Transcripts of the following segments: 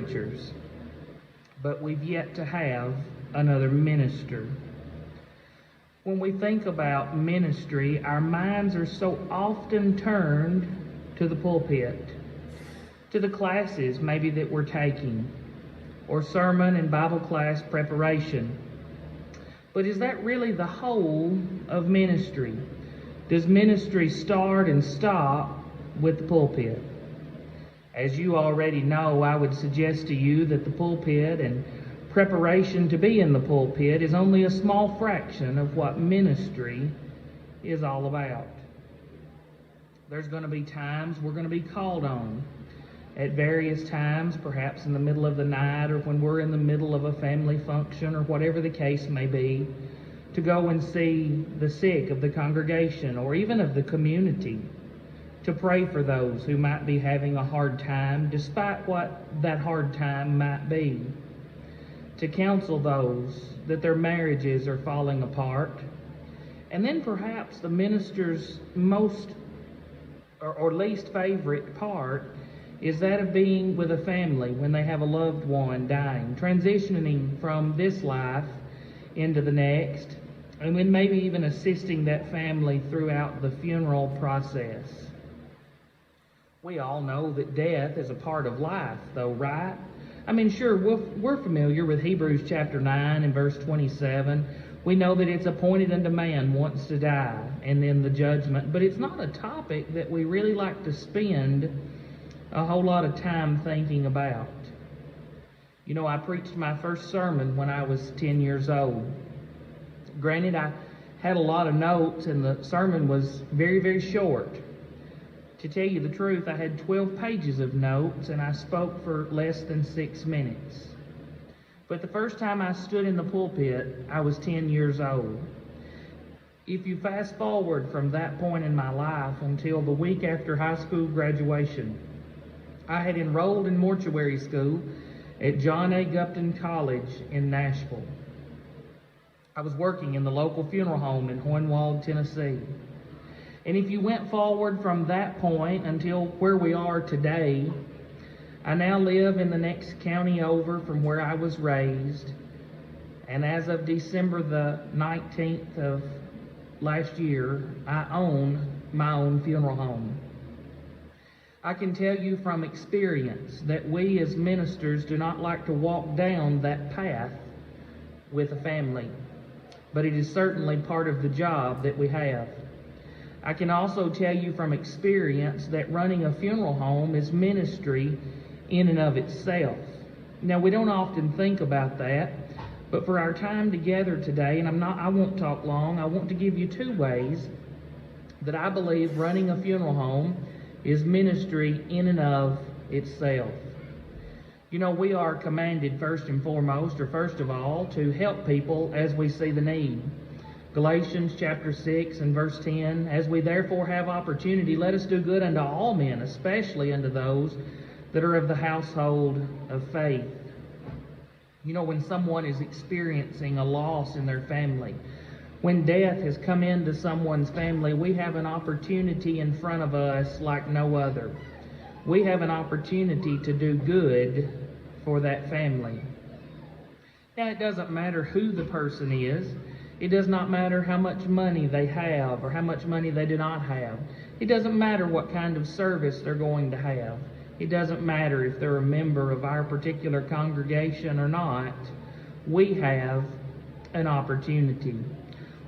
preachers, but we've yet to have another minister. When we think about ministry, our minds are so often turned to the pulpit, to the classes maybe that we're taking, or sermon and Bible class preparation. But is that really the whole of ministry? Does ministry start and stop with the pulpit? As you already know, I would suggest to you that the pulpit and preparation to be in the pulpit is only a small fraction of what ministry is all about. There's going to be times we're going to be called on at various times, perhaps in the middle of the night or when we're in the middle of a family function or whatever the case may be, to go and see the sick of the congregation or even of the community, to pray for those who might be having a hard time, despite what that hard time might be, to counsel those that their marriages are falling apart. And then perhaps the minister's most or least favorite part is that of being with a family when they have a loved one dying, transitioning from this life into the next, and then maybe even assisting that family throughout the funeral process. We all know that death is a part of life, though, right? I mean, sure, we're familiar with Hebrews chapter 9 and verse 27. We know that it's appointed unto man once to die, and then the judgment. But it's not a topic that we really like to spend a whole lot of time thinking about. You know, I preached my first sermon when I was 10 years old. Granted, I had a lot of notes, and the sermon was very, very short. To tell you the truth, I had 12 pages of notes, and I spoke for less than 6 minutes. But the first time I stood in the pulpit, I was 10 years old. If you fast forward from that point in my life until the week after high school graduation, I had enrolled in mortuary school at John A. Gupton College in Nashville. I was working in the local funeral home in Hohenwald, Tennessee. And if you went forward from that point until where we are today, I now live in the next county over from where I was raised. And as of December the 19th of last year, I own my own funeral home. I can tell you from experience that we as ministers do not like to walk down that path with a family, but it is certainly part of the job that we have. I can also tell you from experience that running a funeral home is ministry in and of itself. Now, we don't often think about that, but for our time together today, and I won't talk long, I want to give you 2 ways that I believe running a funeral home is ministry in and of itself. You know, we are commanded first of all, to help people as we see the need. Galatians chapter 6 and verse 10, as we therefore have opportunity, let us do good unto all men, especially unto those that are of the household of faith. You know, when someone is experiencing a loss in their family, when death has come into someone's family, we have an opportunity in front of us like no other. We have an opportunity to do good for that family. Now, it doesn't matter who the person is. It does not matter how much money they have or how much money they do not have. It doesn't matter what kind of service they're going to have. It doesn't matter if they're a member of our particular congregation or not. We have an opportunity.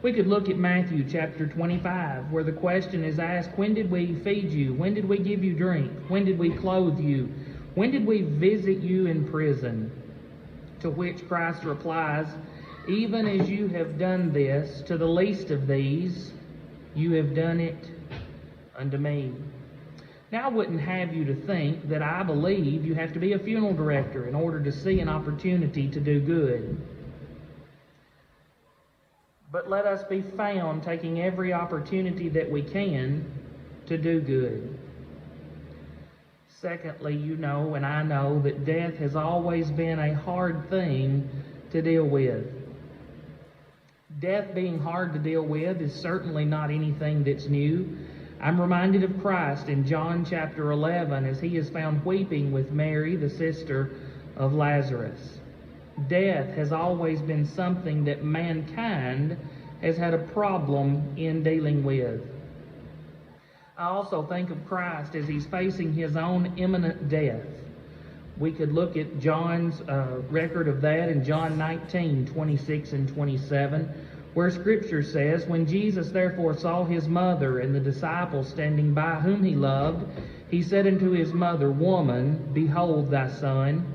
We could look at Matthew chapter 25, where the question is asked, when did we feed you? When did we give you drink? When did we clothe you? When did we visit you in prison? To which Christ replies, even as you have done this to the least of these, you have done it unto me. Now, I wouldn't have you to think that I believe you have to be a funeral director in order to see an opportunity to do good. But let us be found taking every opportunity that we can to do good. Secondly, you know and I know that death has always been a hard thing to deal with. Death being hard to deal with is certainly not anything that's new. I'm reminded of Christ in John chapter 11 as he is found weeping with Mary, the sister of Lazarus. Death has always been something that mankind has had a problem in dealing with. I also think of Christ as he's facing his own imminent death. We could look at John's record of that in John 19:26 and 27, where Scripture says, "When Jesus therefore saw his mother and the disciples standing by whom he loved, he said unto his mother, Woman, behold thy son.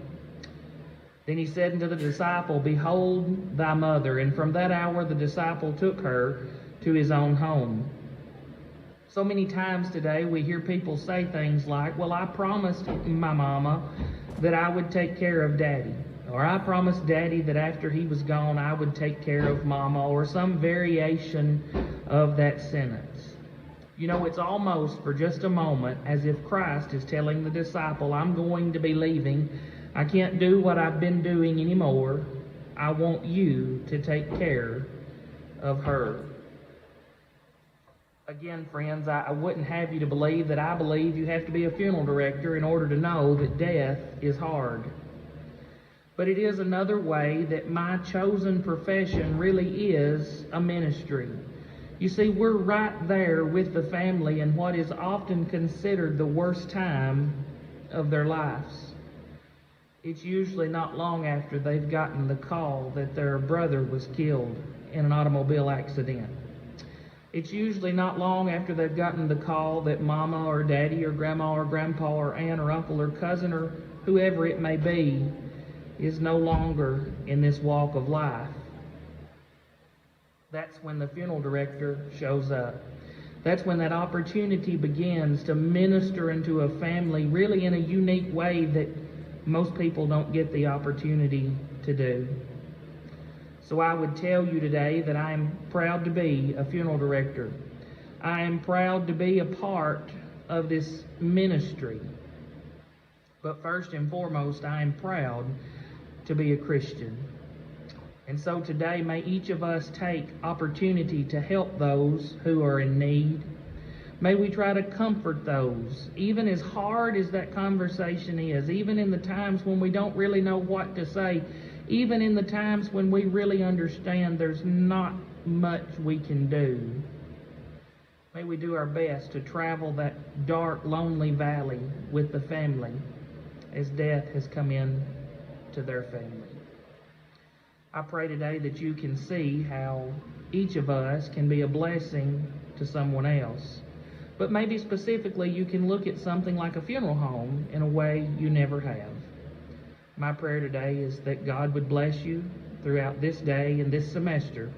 Then he said unto the disciple, Behold thy mother. And from that hour the disciple took her to his own home." So many times today we hear people say things like, "Well, I promised my mama that I would take care of Daddy." Or "I promised Daddy that after he was gone I would take care of Mama," or some variation of that sentence. You know, it's almost for just a moment as if Christ is telling the disciple, "I'm going to be leaving. I can't do what I've been doing anymore. I want you to take care of her." Again, friends, I wouldn't have you to believe that I believe you have to be a funeral director in order to know that death is hard. But it is another way that my chosen profession really is a ministry. You see, we're right there with the family in what is often considered the worst time of their lives. It's usually not long after they've gotten the call that their brother was killed in an automobile accident. It's usually not long after they've gotten the call that Mama or Daddy or Grandma or Grandpa or aunt or uncle or cousin or whoever it may be is no longer in this walk of life. That's when the funeral director shows up. That's when that opportunity begins to minister into a family really in a unique way that most people don't get the opportunity to do. So I would tell you today that I am proud to be a funeral director. I am proud to be a part of this ministry. But first and foremost, I am proud to be a Christian. And so today, may each of us take opportunity to help those who are in need. May we try to comfort those, even as hard as that conversation is, even in the times when we don't really know what to say, even in the times when we really understand there's not much we can do. May we do our best to travel that dark, lonely valley with the family as death has come in to their family. I pray today that you can see how each of us can be a blessing to someone else. But maybe specifically you can look at something like a funeral home in a way you never have. My prayer today is that God would bless you throughout this day and this semester